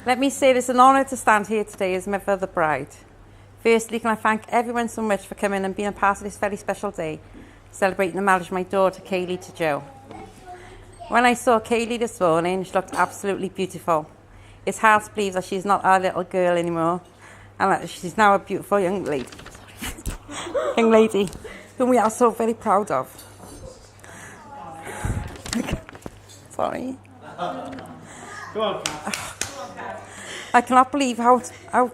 Let me say it's an honour to stand here today as mother of the bride. Firstly, can I thank everyone so much for coming and being a part of this very special day, celebrating the marriage of my daughter Kaylee to Joe. When I saw Kaylee this morning, she looked absolutely beautiful. It's hard to believe that she's not our little girl anymore, and that she's now a beautiful young lady. Young lady, whom we are so very proud of. Sorry. Go on. I cannot believe how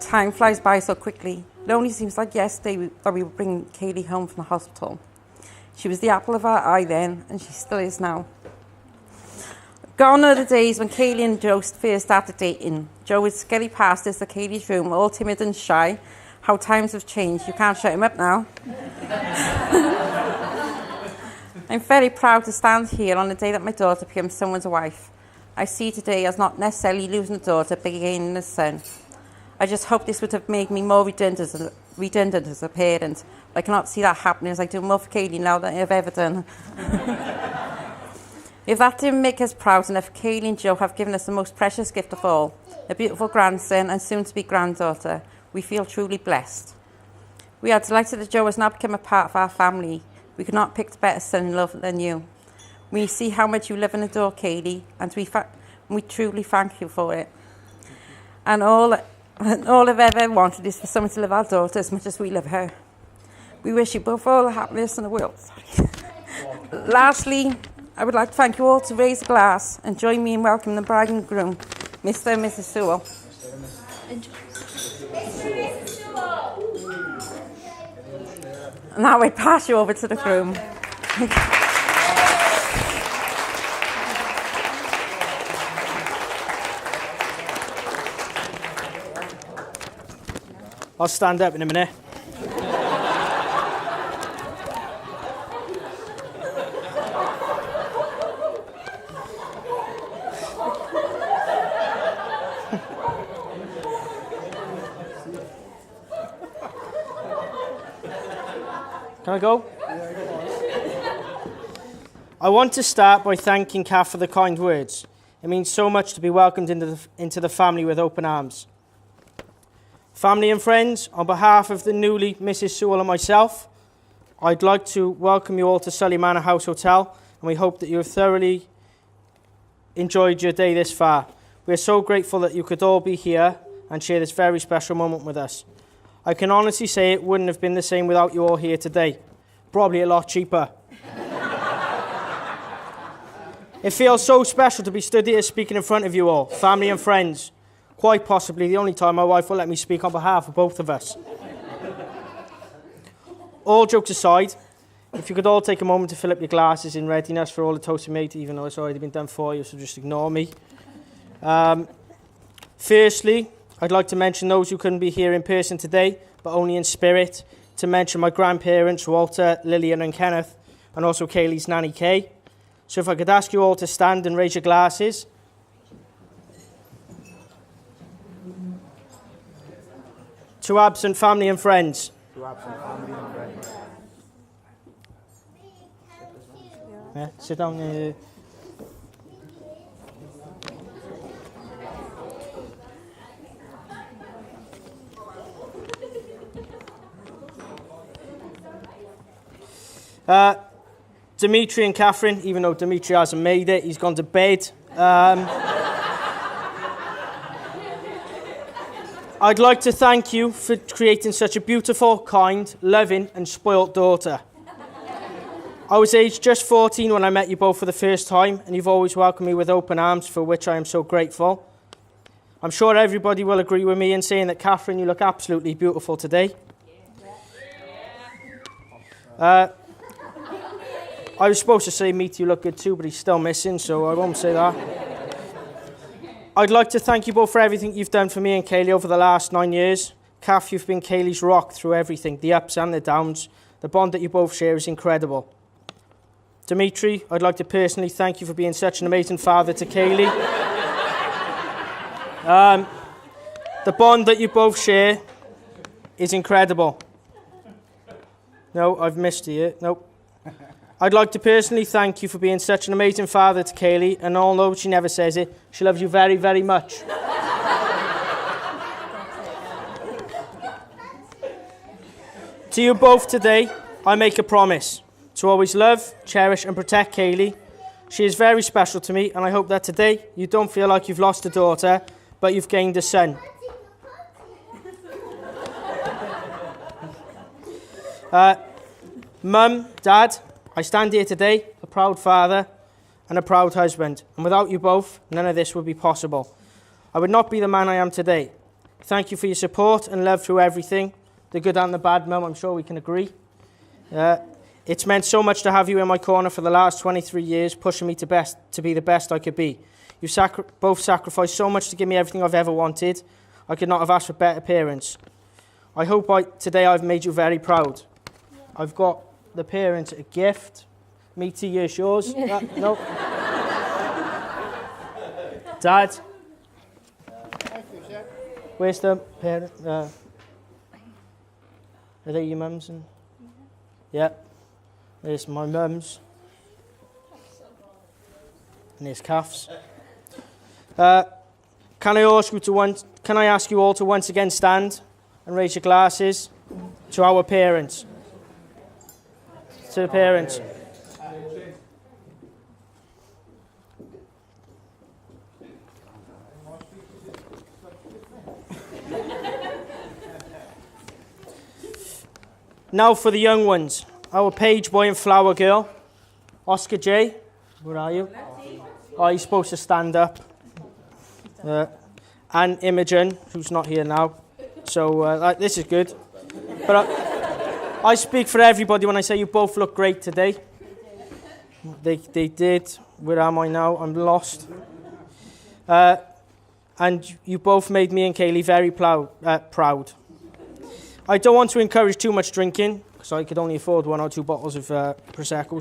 time flies by so quickly. It only seems like yesterday that we were bringing Kaylee home from the hospital. She was the apple of our eye then, and she still is now. Gone are the days when Kaylee and Joe first started dating. Joe would scurry past us to Kaylee's room, all timid and shy. How times have changed. You can't shut him up now. I'm very proud to stand here on the day that my daughter becomes someone's wife. I see today as not necessarily losing a daughter, but gaining a son. I just hope this would have made me more redundant as a parent. I cannot see that happening as I do more for Kaylee now than I've ever done. If that didn't make us proud enough, Kaylee and Joe have given us the most precious gift of all, a beautiful grandson and soon-to-be granddaughter. We feel truly blessed. We are delighted that Joe has now become a part of our family. We could not pick a better son-in-law than you. We see how much you love and adore Kaylee, and we truly thank you for it. And all I've ever wanted is for someone to love our daughter as much as we love her. We wish you both all the happiness in the world. Lastly, I would like to thank you all to raise a glass and join me in welcoming the bride and groom, Mr. and Mrs. Sewell. Now I pass you over to the groom. I'll stand up in a minute. Can I go? I want to start by thanking Kath for the kind words. It means so much to be welcomed into the family with open arms. Family and friends, on behalf of the newly Mrs. Sewell and myself, I'd like to welcome you all to Sully Manor House Hotel, and we hope that you have thoroughly enjoyed your day this far. We're so grateful that you could all be here and share this very special moment with us. I can honestly say it wouldn't have been the same without you all here today. Probably a lot cheaper. It feels so special to be stood here speaking in front of you all, family and friends. Quite possibly the only time my wife will let me speak on behalf of both of us. All jokes aside, if you could all take a moment to fill up your glasses in readiness for all the toast you made, even though it's already been done for you, so just ignore me. Firstly, I'd like to mention those who couldn't be here in person today, but only in spirit, to mention my grandparents, Walter, Lillian and Kenneth, and also Kaylee's nanny, Kay. So if I could ask you all to stand and raise your glasses. To absent family and friends. To absent family and friends. Yeah, sit down. Dimitri and Catherine, even though Dimitri hasn't made it, he's gone to bed. I'd like to thank you for creating such a beautiful, kind, loving and spoilt daughter. I was aged just 14 when I met you both for the first time, and you've always welcomed me with open arms, for which I am so grateful. I'm sure everybody will agree with me in saying that, Catherine, you look absolutely beautiful today. I was supposed to say, Meet, you look good too, but he's still missing, so I won't say that. I'd like to thank you both for everything you've done for me and Kaylee over the last 9 years. Kath, you've been Kaylee's rock through everything, the ups and the downs. The bond that you both share is incredible. Dimitri, I'd like to personally thank you for being such an amazing father to Kaylee. The bond that you both share is incredible. No, I've missed you. Nope. I'd like to personally thank you for being such an amazing father to Kaylee, and although she never says it, she loves you very, very much. To you both today, I make a promise to always love, cherish and protect Kaylee. She is very special to me, and I hope that today you don't feel like you've lost a daughter, but you've gained a son. Mum, Dad, I stand here today, a proud father and a proud husband, and without you both, none of this would be possible. I would not be the man I am today. Thank you for your support and love through everything, the good and the bad, Mum, I'm sure we can agree. It's meant so much to have you in my corner for the last 23 years, pushing me to be the best I could be. You both sacrificed so much to give me everything I've ever wanted. I could not have asked for better parents. I hope today I've made you very proud. I've got the parents a gift. Me to you, yours. No. Dad. Where's the parent? Are they your mums? Yeah. There's my mums. And there's Kath's. Can I ask you all to once again stand and raise your glasses to our parents? To the parents. Now for the young ones, our page boy and flower girl, Oscar J. Where are you? Oh, he's supposed to stand up. And Imogen, who's not here now. So this is good. But I speak for everybody when I say you both look great today. They did. Where am I now? I'm lost. And you both made me and Kaylee very proud. I don't want to encourage too much drinking, because I could only afford 1 or 2 bottles of Prosecco.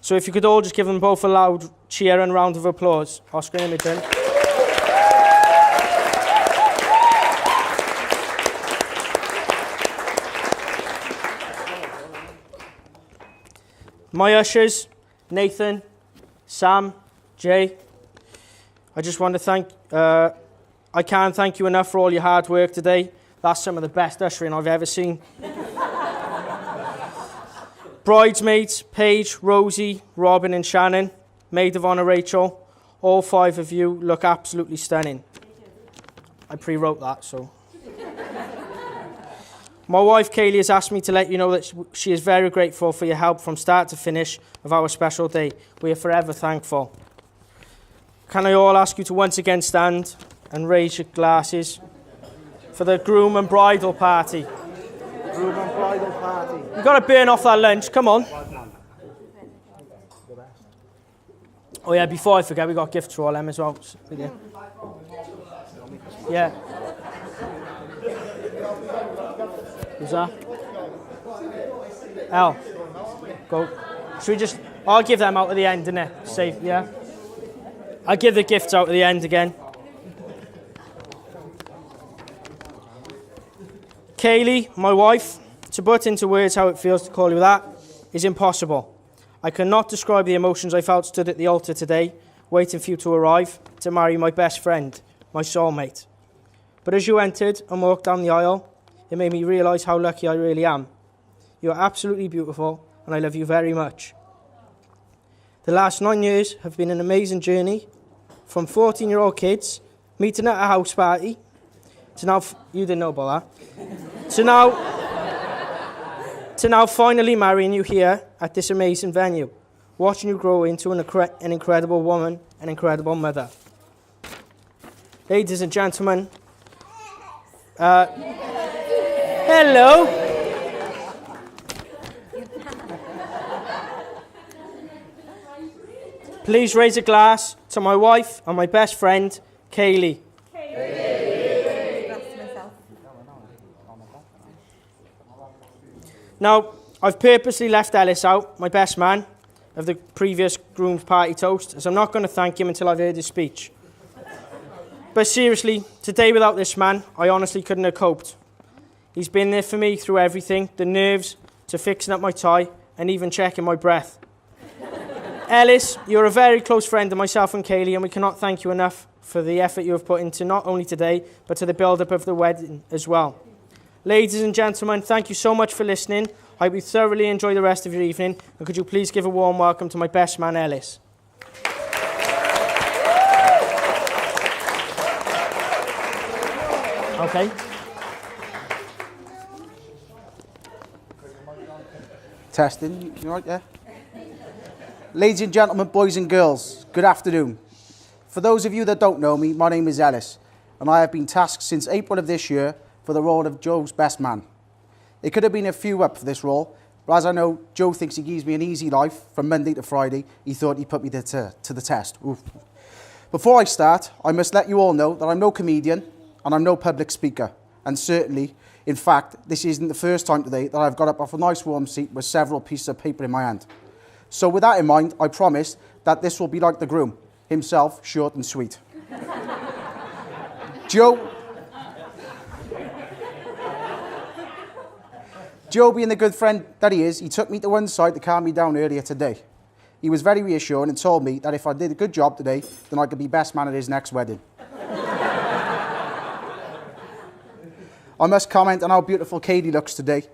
So if you could all just give them both a loud cheer and round of applause. Oscar and Imogen. My ushers, Nathan, Sam, Jay, I just want to I can't thank you enough for all your hard work today. That's some of the best ushering I've ever seen. Bridesmaids, Paige, Rosie, Robin and Shannon, Maid of Honour Rachel, all 5 of you look absolutely stunning. I pre-wrote that, so. My wife Kaylee has asked me to let you know that she is very grateful for your help from start to finish of our special day. We are forever thankful. Can I all ask you to once again stand and raise your glasses for the groom and bridal party? Groom and bridal party. You've got to burn off that lunch, come on. Oh yeah, before I forget, we got gifts for all them as well. Yeah. Who's that? Al. Go. Should we just... I'll give them out at the end, innit? Safe, yeah? I'll give the gifts out at the end again. Kaylee, my wife, to put into words how it feels to call you that is impossible. I cannot describe the emotions I felt stood at the altar today, waiting for you to arrive to marry my best friend, my soulmate. But as you entered and walked down the aisle, it made me realise how lucky I really am. You are absolutely beautiful, and I love you very much. The last 9 years have been an amazing journey, from 14-year-old kids meeting at a house party to now, you didn't know about that, to now finally marrying you here at this amazing venue, watching you grow into an incredible woman, an incredible mother. Ladies and gentlemen, hello. Please raise a glass to my wife and my best friend, Kaylee. Now, I've purposely left Ellis out, my best man, of the previous groom's party toast, as I'm not going to thank him until I've heard his speech. But seriously, today without this man, I honestly couldn't have coped. He's been there for me through everything, the nerves to fixing up my tie and even checking my breath. Ellis, you're a very close friend of myself and Kaylee, and we cannot thank you enough for the effort you have put into not only today, but to the build-up of the wedding as well. Ladies and gentlemen, thank you so much for listening. I hope you thoroughly enjoy the rest of your evening. And could you please give a warm welcome to my best man, Ellis. Okay. Testing, you right there? Ladies and gentlemen, boys and girls, good afternoon. For those of you that don't know me, my name is Ellis, and I have been tasked since April of this year for the role of Joe's best man. It could have been a few up for this role, but as I know Joe thinks he gives me an easy life from Monday to Friday, he thought he'd put me to the test. Oof. Before I start, I must let you all know that I'm no comedian and I'm no public speaker, and certainly, in fact, this isn't the first time today that I've got up off a nice warm seat with several pieces of paper in my hand. So with that in mind, I promise that this will be like the groom, himself short and sweet. Joe, being the good friend that he is, he took me to one side to calm me down earlier today. He was very reassuring and told me that if I did a good job today, then I could be best man at his next wedding. I must comment on how beautiful Katie looks today,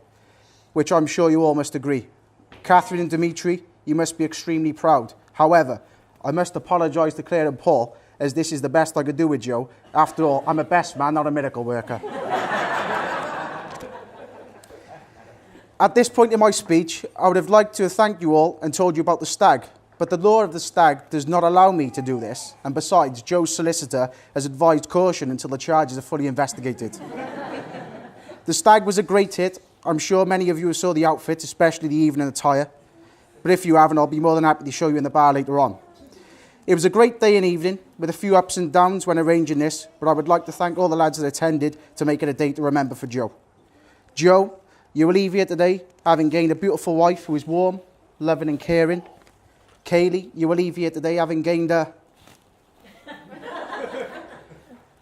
which I'm sure you all must agree. Catherine and Dimitri, you must be extremely proud. However, I must apologise to Claire and Paul, as this is the best I could do with Joe. After all, I'm a best man, not a miracle worker. At this point in my speech, I would have liked to have thanked you all and told you about the stag, but the law of the stag does not allow me to do this, and besides, Joe's solicitor has advised caution until the charges are fully investigated. The stag was a great hit. I'm sure many of you saw the outfit, especially the evening attire. But if you haven't, I'll be more than happy to show you in the bar later on. It was a great day and evening, with a few ups and downs when arranging this, but I would like to thank all the lads that attended to make it a day to remember for Joe. Joe, you will leave here today having gained a beautiful wife who is warm, loving and caring. Kaylee, you will leave here today having gained a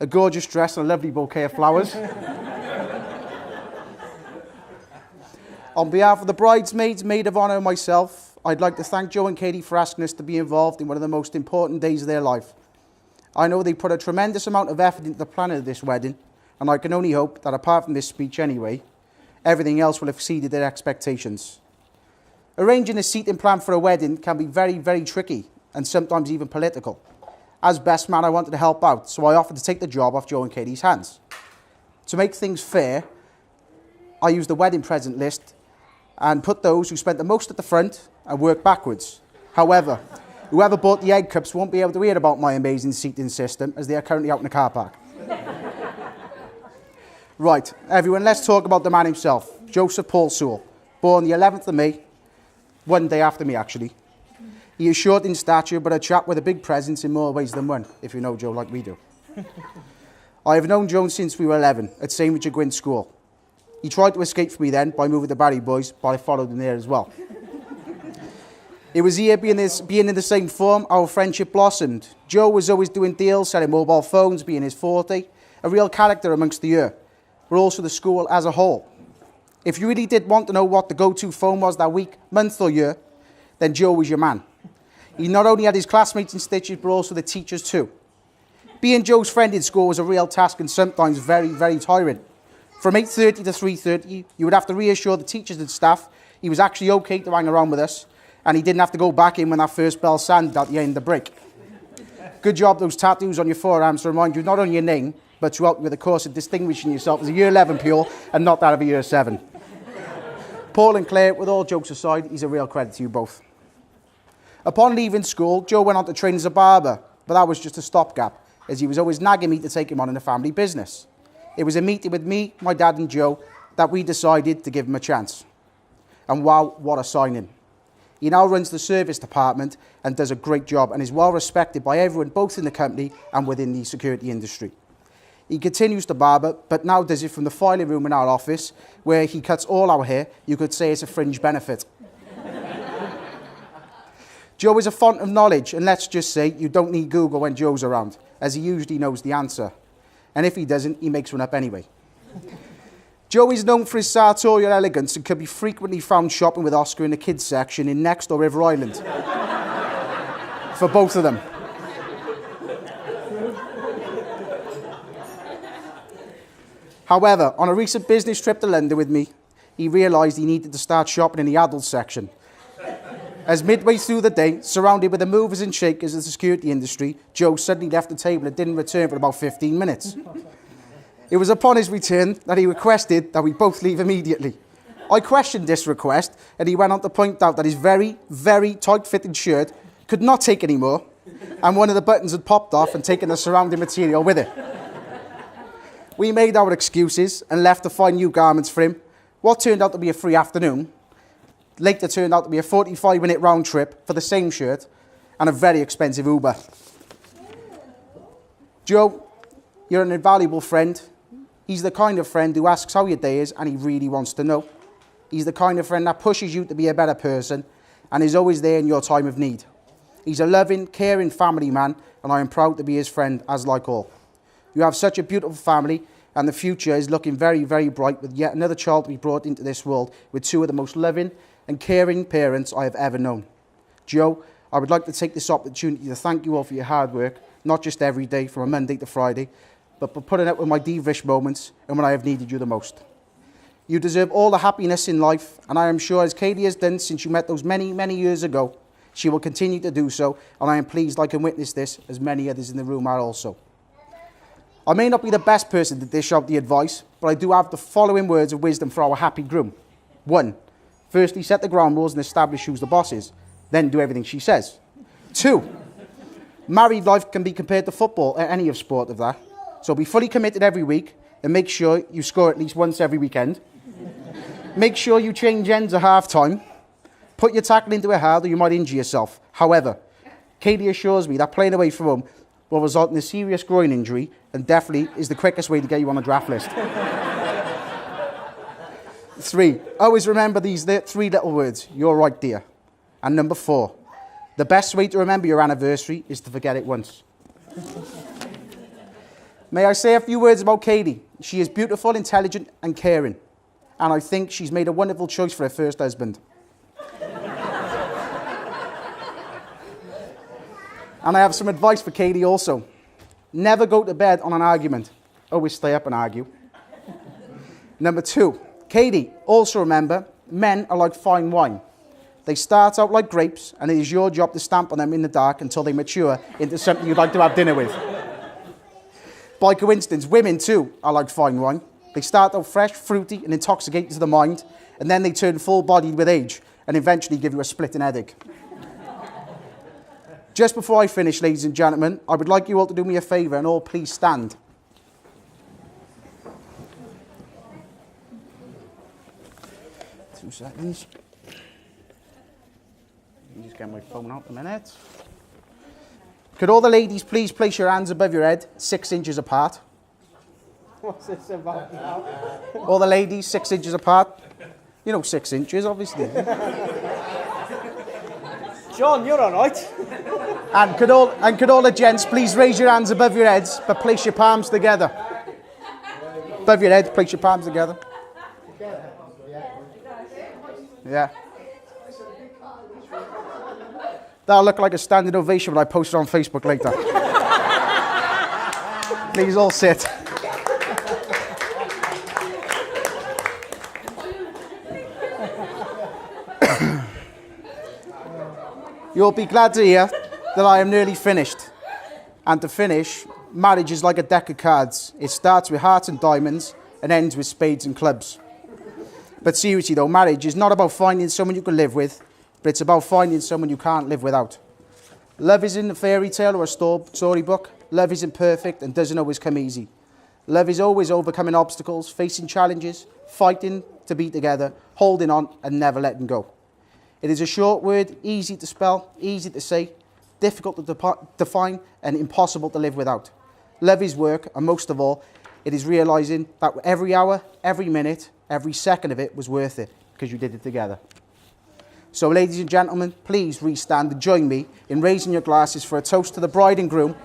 gorgeous dress and a lovely bouquet of flowers. On behalf of the bridesmaids, maid of honour and myself, I'd like to thank Joe and Katie for asking us to be involved in one of the most important days of their life. I know they put a tremendous amount of effort into the planning of this wedding, and I can only hope that apart from this speech anyway, everything else will have exceeded their expectations. Arranging a seating plan for a wedding can be very, very tricky, and sometimes even political. As best man, I wanted to help out, so I offered to take the job off Joe and Katie's hands. To make things fair, I used the wedding present list and put those who spent the most at the front and worked backwards. However, whoever bought the egg cups won't be able to hear about my amazing seating system, as they are currently out in the car park. Right, everyone, let's talk about the man himself, Joseph Paul Sewell, born the 11th of May, one day after me actually. He is short in stature, but a chap with a big presence in more ways than one, if you know Joe like we do. I have known Joe since we were 11 at St. Richard Gwynn School. He tried to escape from me then by moving to Barry Boys, but I followed him there as well. It was here, being in the same form, our friendship blossomed. Joe was always doing deals, selling mobile phones, being his forte, a real character amongst the year, but also the school as a whole. If you really did want to know what the go-to phone was that week, month or year, then Joe was your man. He not only had his classmates in stitches, but also the teachers too. Being Joe's friend in school was a real task and sometimes very, very tiring. From 8:30 to 3:30, you would have to reassure the teachers and staff he was actually okay to hang around with us, and he didn't have to go back in when that first bell sounded at the end of the break. Good job those tattoos on your forearms to remind you not only your name, but to help you with the course of distinguishing yourself as a Year 11 pupil and not that of a Year 7. Paul and Claire, with all jokes aside, he's a real credit to you both. Upon leaving school, Joe went on to train as a barber, but that was just a stopgap, as he was always nagging me to take him on in the family business. It was a meeting with me, my dad and Joe that we decided to give him a chance. And wow, what a signing. He now runs the service department and does a great job and is well respected by everyone both in the company and within the security industry. He continues to barber, but now does it from the filing room in our office, where he cuts all our hair. You could say it's a fringe benefit. Joe is a font of knowledge, and let's just say you don't need Google when Joe's around, as he usually knows the answer. And if he doesn't, he makes one up anyway. Joe is known for his sartorial elegance and can be frequently found shopping with Oscar in the kids section in Next or River Island. For both of them. However, on a recent business trip to London with me, he realised he needed to start shopping in the adult section. As midway through the day, surrounded with the movers and shakers of the security industry, Joe suddenly left the table and didn't return for about 15 minutes. It was upon his return that he requested that we both leave immediately. I questioned this request, and he went on to point out that his very, very tight-fitting shirt could not take any more, and one of the buttons had popped off and taken the surrounding material with it. We made our excuses and left to find new garments for him. What turned out to be a free afternoon later turned out to be a 45-minute round trip for the same shirt and a very expensive Uber. Joe, you're an invaluable friend. He's the kind of friend who asks how your day is and he really wants to know. He's the kind of friend that pushes you to be a better person and is always there in your time of need. He's a loving, caring family man, and I am proud to be his friend, as like all. You have such a beautiful family, and the future is looking very, very bright with yet another child to be brought into this world with two of the most loving and caring parents I have ever known. Joe, I would like to take this opportunity to thank you all for your hard work, not just every day from a Monday to Friday, but for putting up with my divish moments and when I have needed you the most. You deserve all the happiness in life, and I am sure as Katie has done since you met those many, many years ago, she will continue to do so, and I am pleased I can witness this, as many others in the room are also. I may not be the best person to dish out the advice, but I do have the following words of wisdom for our happy groom. 1. Firstly, set the ground rules and establish who's the boss is. Then do everything she says. 2. Married life can be compared to football at any of sport of that. So be fully committed every week and make sure you score at least once every weekend. Make sure you change ends at half time. Put your tackle into it hard or you might injure yourself. However, Katie assures me that playing away from home will result in a serious groin injury and definitely is the quickest way to get you on a draft list. 3. Always remember these 3 little words. You're right, dear. And number 4. The best way to remember your anniversary is to forget it once. May I say a few words about Katie? She is beautiful, intelligent and caring. And I think she's made a wonderful choice for her first husband. And I have some advice for Katie also. Never go to bed on an argument. Always stay up and argue. Number 2. Katie, also remember, men are like fine wine. They start out like grapes, and it is your job to stamp on them in the dark until they mature into something you'd like to have dinner with. By coincidence, women too are like fine wine. They start out fresh, fruity, and intoxicating to the mind, and then they turn full-bodied with age, and eventually give you a splitting headache. Just before I finish, ladies and gentlemen, I would like you all to do me a favour and all please stand. 2 seconds. Let me just get my phone out a minute. Could all the ladies please place your hands above your head, 6 inches apart? What's this about now? All the ladies, 6 inches apart. You know 6 inches, obviously. John, you're all right. And could all the gents please raise your hands above your heads, but place your palms together. Above your head, place your palms together. Yeah. That'll look like a standing ovation when I post it on Facebook later. Please all sit. You'll be glad to hear that I am nearly finished. And to finish, marriage is like a deck of cards. It starts with hearts and diamonds and ends with spades and clubs. But seriously though, marriage is not about finding someone you can live with, but it's about finding someone you can't live without. Love isn't a fairy tale or a storybook. Love isn't perfect and doesn't always come easy. Love is always overcoming obstacles, facing challenges, fighting to be together, holding on and never letting go. It is a short word, easy to spell, easy to say, difficult to define and impossible to live without. Love is work, and most of all, it is realising that every hour, every minute, every second of it was worth it because you did it together. So ladies and gentlemen, please re-stand and join me in raising your glasses for a toast to the bride and groom.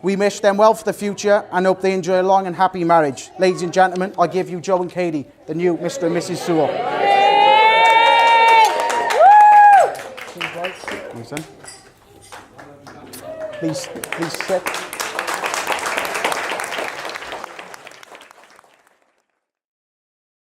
We wish them well for the future and hope they enjoy a long and happy marriage. Ladies and gentlemen, I give you Joe and Katie, the new Mr. and Mrs. Sewell. Please sit.